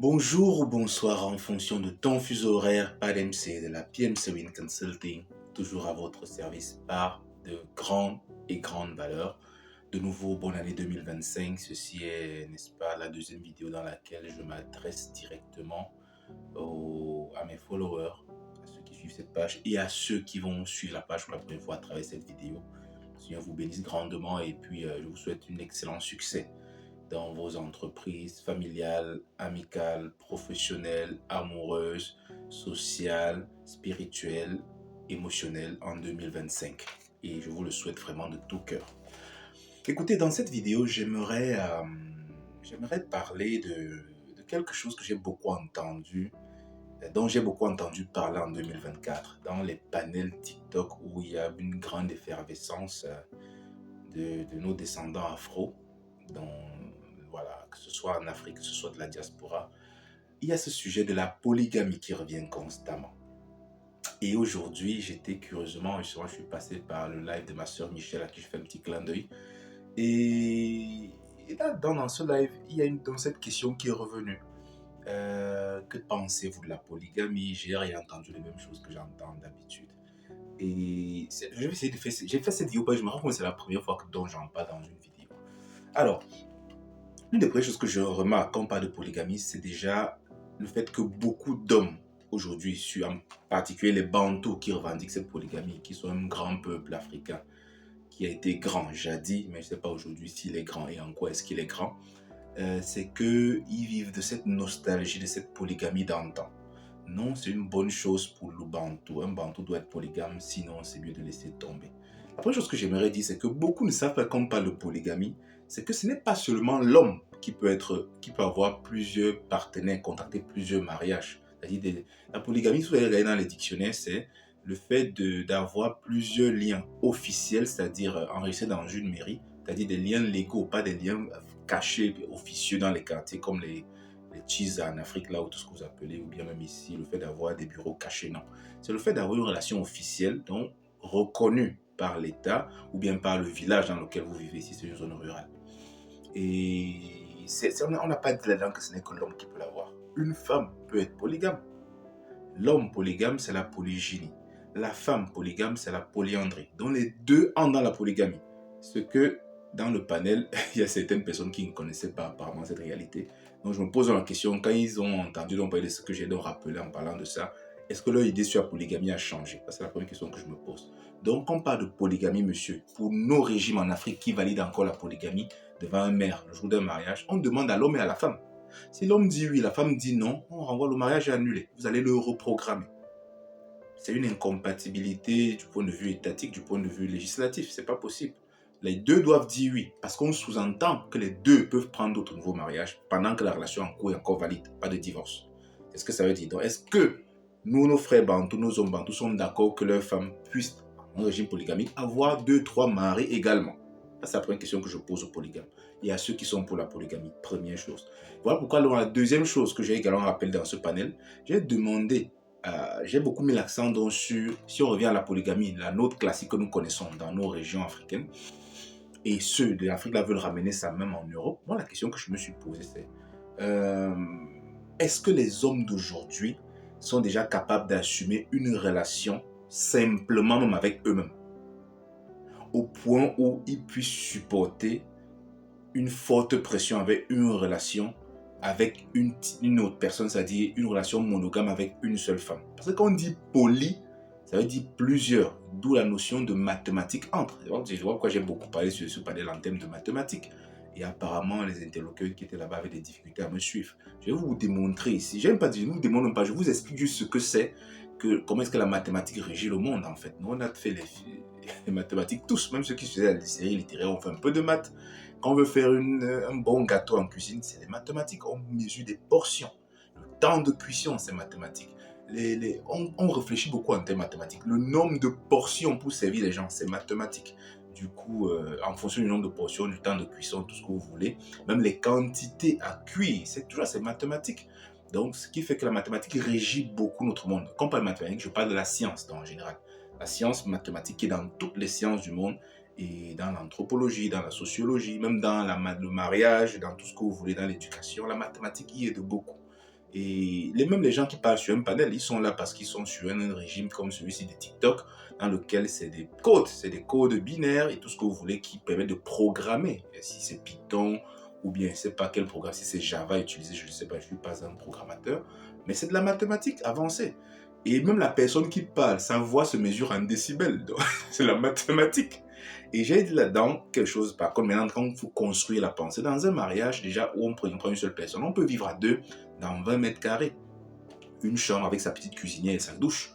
Bonjour ou bonsoir en fonction de ton fuseau horaire, PADMC de la PMC Win Consulting, toujours à votre service par de grandes et grandes valeurs. De nouveau, bonne année 2025. Ceci est, n'est-ce pas, la deuxième vidéo dans laquelle je m'adresse directement à mes followers, à ceux qui suivent cette page et à ceux qui vont suivre la page pour la première fois à travers cette vidéo. Seigneur vous bénisse grandement et puis je vous souhaite un excellent succès dans vos entreprises familiales, amicales, professionnelles, amoureuses, sociales, spirituelles, émotionnelles en 2025. Et je vous le souhaite vraiment de tout cœur. Écoutez, dans cette vidéo, j'aimerais parler de quelque chose que j'ai beaucoup entendu, dont j'ai beaucoup entendu parler en 2024, dans les panels TikTok où il y a une grande effervescence de nos descendants afro, voilà, que ce soit en Afrique, que ce soit de la diaspora. Il y a ce sujet de la polygamie qui revient constamment. Et aujourd'hui, j'étais curieusement, justement, je suis passé par le live de ma soeur Michelle, à qui je fais un petit clin d'œil. Et là, dans ce live, il y a dans cette question qui est revenue. Que pensez-vous de la polygamie? J'ai rien entendu les mêmes choses que j'entends d'habitude. Et je vais essayer de faire, j'ai fait cette vidéo parce que je me rends compte que c'est la première fois dont j'en parle dans une vidéo. Alors, une des premières choses que je remarque quand on parle de polygamie, c'est déjà le fait que beaucoup d'hommes aujourd'hui, en particulier les Bantous qui revendiquent cette polygamie, qui sont un grand peuple africain qui a été grand jadis, mais je ne sais pas aujourd'hui s'il est grand et en quoi est-ce qu'il est grand, c'est qu'ils vivent de cette nostalgie, de cette polygamie d'antan. Non, c'est une bonne chose pour le Bantou. Un Bantou doit être polygame, sinon c'est mieux de laisser tomber. La première chose que j'aimerais dire, c'est que beaucoup ne savent pas quand on parle de polygamie, c'est que ce n'est pas seulement l'homme qui peut avoir plusieurs partenaires, contracter plusieurs mariages. C'est-à-dire la polygamie, si vous allez regarder dans les dictionnaires, c'est le fait d'avoir plusieurs liens officiels, c'est-à-dire enregistrés dans une mairie, c'est-à-dire des liens légaux, pas des liens cachés, officieux dans les quartiers comme les cheese en Afrique, là, ou tout ce que vous appelez, ou bien même ici, le fait d'avoir des bureaux cachés, non. C'est le fait d'avoir une relation officielle, donc reconnue par l'État, ou bien par le village dans lequel vous vivez, si c'est une zone rurale. Et on n'a pas dit là-dedans que ce n'est que l'homme qui peut l'avoir. Une femme peut être polygame. L'homme polygame, c'est la polygynie. La femme polygame, c'est la polyandrie. Donc les deux entrent dans la polygamie. Ce que dans le panel, il y a certaines personnes qui ne connaissaient pas apparemment cette réalité. Donc je me pose la question, quand ils ont entendu parler de ce que j'ai donc rappelé en parlant de ça, est-ce que leur idée sur la polygamie a changé? C'est la première question que je me pose. Donc quand on parle de polygamie, monsieur, pour nos régimes en Afrique qui valident encore la polygamie devant un maire le jour d'un mariage, on demande à l'homme et à la femme. Si l'homme dit oui, la femme dit non, on renvoie le mariage est annulé. Vous allez le reprogrammer. C'est une incompatibilité du point de vue étatique, du point de vue législatif. C'est pas possible. Les deux doivent dire oui, parce qu'on sous-entend que les deux peuvent prendre d'autres nouveaux mariages pendant que la relation en cours est encore valide, pas de divorce. C'est ce que ça veut dire. Donc, est-ce que nous, nos frères bantous, nos hommes bantous, sont d'accord que leurs femmes puissent, en régime polygamique, avoir 2-3 maris également? C'est la première question que je pose aux polygames. Il y a ceux qui sont pour la polygamie, première chose. Voilà pourquoi la deuxième chose que j'ai également rappelé dans ce panel, j'ai demandé, j'ai beaucoup mis l'accent sur, si on revient à la polygamie, la nôtre classique que nous connaissons dans nos régions africaines, et ceux de l'Afrique là veulent ramener ça même en Europe. Moi, la question que je me suis posée, c'est est-ce que les hommes d'aujourd'hui sont déjà capables d'assumer une relation simplement même avec eux-mêmes, au point où ils puissent supporter une forte pression avec une relation avec une autre personne, c'est-à-dire une relation monogame avec une seule femme. Parce que quand on dit poly, ça veut dire plusieurs, d'où la notion de mathématiques entre. Je vois pourquoi j'ai beaucoup parlé sur ce panel en termes de mathématiques. Et apparemment, les interlocuteurs qui étaient là-bas avaient des difficultés à me suivre. Je vais vous démontrer ici. Je n'aime pas dire, je ne vous démontre pas, je vous explique juste ce que c'est, comment est-ce que la mathématique régit le monde en fait. Nous, on a fait les mathématiques tous, même ceux qui faisaient des séries littéraires, on fait un peu de maths. Quand on veut faire un bon gâteau en cuisine, c'est les mathématiques. On mesure des portions. Le temps de cuisson, c'est mathématique. On réfléchit beaucoup en termes mathématiques. Le nombre de portions pour servir les gens, c'est mathématique. Du coup, en fonction du nombre de portions, du temps de cuisson, tout ce que vous voulez, même les quantités à cuire, c'est mathématique. Donc, ce qui fait que la mathématique régit beaucoup notre monde. Quand on parle de mathématiques, je parle de la science en général. La science mathématique qui est dans toutes les sciences du monde, et dans l'anthropologie, dans la sociologie, même dans le mariage, dans tout ce que vous voulez, dans l'éducation, la mathématique y est de beaucoup. Et même les gens qui parlent sur un panel, ils sont là parce qu'ils sont sur un régime comme celui-ci de TikTok, dans lequel c'est des codes binaires et tout ce que vous voulez qui permettent de programmer. Et si c'est Python ou bien je ne sais pas quel programme, si c'est Java utilisé, je ne sais pas, je ne suis pas un programmateur, mais c'est de la mathématique avancée. Et même la personne qui parle, sa voix se mesure en décibels, donc c'est la mathématique. Et j'ai dit là-dedans quelque chose, par contre, maintenant, quand il faut construire la pensée, dans un mariage, déjà, où on prend une seule personne, on peut vivre à deux dans 20 mètres carrés. Une chambre avec sa petite cuisinière et sa douche.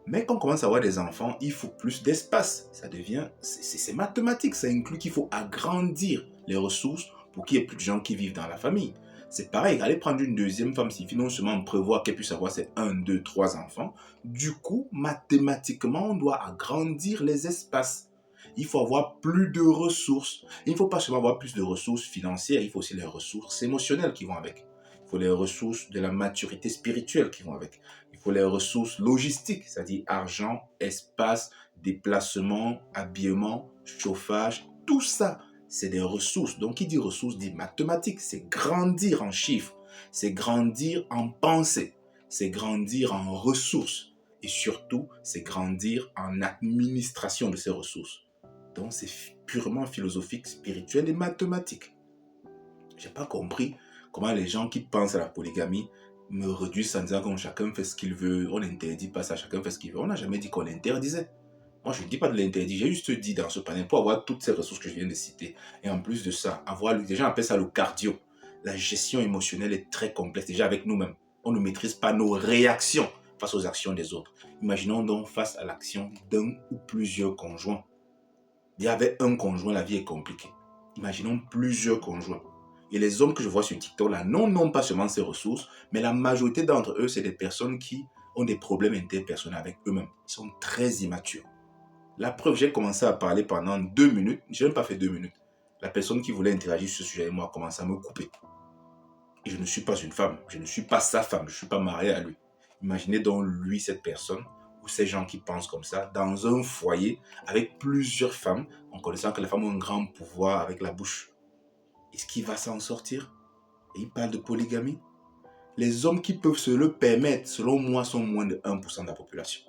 Mais quand on commence à avoir des enfants, il faut plus d'espace. Ça devient, c'est mathématique, ça inclut qu'il faut agrandir les ressources pour qu'il y ait plus de gens qui vivent dans la famille. C'est pareil, aller prendre une deuxième femme, signifie non seulement prévoir qu'elle puisse avoir ses 1, 2, 3 enfants, du coup, mathématiquement, on doit agrandir les espaces. Il faut avoir plus de ressources. Il ne faut pas seulement avoir plus de ressources financières, il faut aussi les ressources émotionnelles qui vont avec. Il faut les ressources de la maturité spirituelle qui vont avec. Il faut les ressources logistiques, c'est-à-dire argent, espace, déplacement, habillement, chauffage, tout ça, c'est des ressources. Donc, qui dit ressources dit mathématiques, c'est grandir en chiffres, c'est grandir en pensée, c'est grandir en ressources et surtout, c'est grandir en administration de ces ressources. Donc, c'est purement philosophique, spirituel et mathématique. Je n'ai pas compris comment les gens qui pensent à la polygamie me réduisent en disant que chacun fait ce qu'il veut, on n'interdit pas ça, chacun fait ce qu'il veut. On n'a jamais dit qu'on l'interdisait. Moi, je ne dis pas de l'interdire, j'ai juste dit dans ce panel, pour avoir toutes ces ressources que je viens de citer, et en plus de ça, avoir, les gens appellent ça le cardio. La gestion émotionnelle est très complexe, déjà avec nous-mêmes. On ne maîtrise pas nos réactions face aux actions des autres. Imaginons donc face à l'action d'un ou plusieurs conjoints. Il y avait un conjoint, la vie est compliquée. Imaginons plusieurs conjoints. Et les hommes que je vois sur TikTok, là, n'ont pas seulement ces ressources, mais la majorité d'entre eux, c'est des personnes qui ont des problèmes interpersonnels avec eux-mêmes. Ils sont très immatures. La preuve, j'ai commencé à parler pendant 2 minutes. Je n'ai même pas fait 2 minutes. La personne qui voulait interagir sur ce sujet avec moi a commencé à me couper. Et je ne suis pas une femme. Je ne suis pas sa femme. Je ne suis pas marié à lui. Imaginez donc lui, cette personne, ou ces gens qui pensent comme ça, dans un foyer avec plusieurs femmes, en connaissant que les femmes ont un grand pouvoir avec la bouche. Est-ce qu'il va s'en sortir? Et il parle de polygamie. Les hommes qui peuvent se le permettre, selon moi, sont moins de 1% de la population.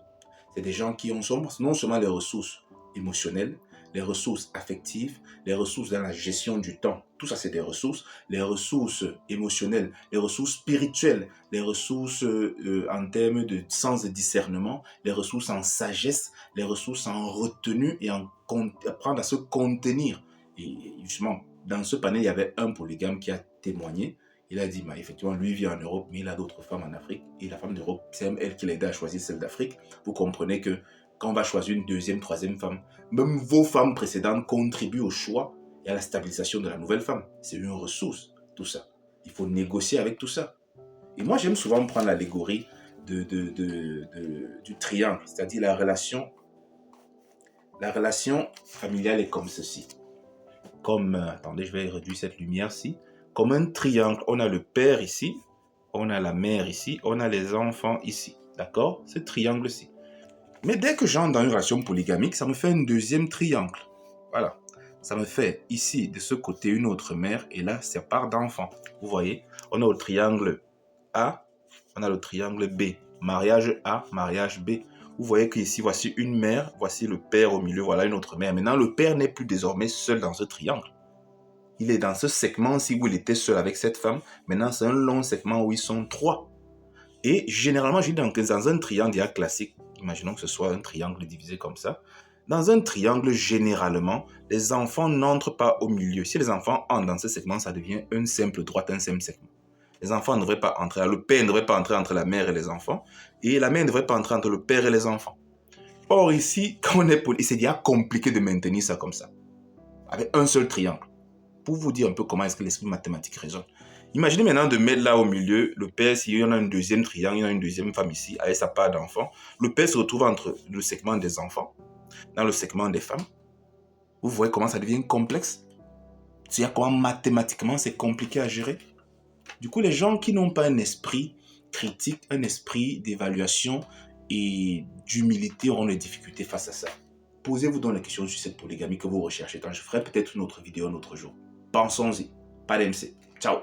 C'est des gens qui ont non seulement les ressources émotionnelles, les ressources affectives, les ressources dans la gestion du temps. Tout ça, c'est des ressources. Les ressources émotionnelles, les ressources spirituelles, les ressources en termes de sens de discernement, les ressources en sagesse, les ressources en retenue et en apprendre à se contenir. Et justement, dans ce panel, il y avait un polygame qui a témoigné. Il a dit, bah, effectivement, lui vit en Europe, mais il a d'autres femmes en Afrique. Et la femme d'Europe, c'est elle qui l'a aidé à choisir celle d'Afrique. Vous comprenez que quand on va choisir une deuxième, troisième femme, même vos femmes précédentes contribuent au choix et à la stabilisation de la nouvelle femme. C'est une ressource, tout ça. Il faut négocier avec tout ça. Et moi, j'aime souvent prendre l'allégorie du triangle, c'est-à-dire la relation familiale est comme ceci. Attendez, je vais réduire cette lumière-ci. Comme un triangle, on a le père ici, on a la mère ici, on a les enfants ici. D'accord? Ce triangle-ci. Mais dès que j'entre dans une relation polygamique, ça me fait un deuxième triangle. Voilà. Ça me fait ici, de ce côté, une autre mère, et là, ça part d'enfants. Vous voyez? On a le triangle A, on a le triangle B. Mariage A, mariage B. Vous voyez qu'ici, voici une mère, voici le père au milieu, voilà une autre mère. Maintenant, le père n'est plus désormais seul dans ce triangle. Il est dans ce segment-ci où il était seul avec cette femme. Maintenant, c'est un long segment où ils sont 3. Et généralement, je dis dans un triangle classique, imaginons que ce soit un triangle divisé comme ça. Dans un triangle, généralement, les enfants n'entrent pas au milieu. Si les enfants entrent dans ce segment, ça devient une simple droite, un simple segment. Les enfants ne devraient pas entrer. Le père ne devrait pas entrer entre la mère et les enfants. Et la mère ne devrait pas entrer entre le père et les enfants. Or ici, quand on est c'est déjà compliqué de maintenir ça comme ça. Avec un seul triangle. Pour vous dire un peu comment est-ce que l'esprit mathématique raisonne. Imaginez maintenant de mettre là au milieu, le père, s'il y en a un deuxième triangle, il y en a une deuxième femme ici, avec sa part d'enfants. Le père se retrouve entre le segment des enfants, dans le segment des femmes. Vous voyez comment ça devient complexe? C'est-à-dire comment mathématiquement c'est compliqué à gérer. Du coup, les gens qui n'ont pas un esprit critique, un esprit d'évaluation et d'humilité auront des difficultés face à ça. Posez-vous donc la question sur cette polygamie que vous recherchez. Quand je ferai peut-être une autre vidéo un autre jour. Pensons-y. Pas d'MC. Ciao.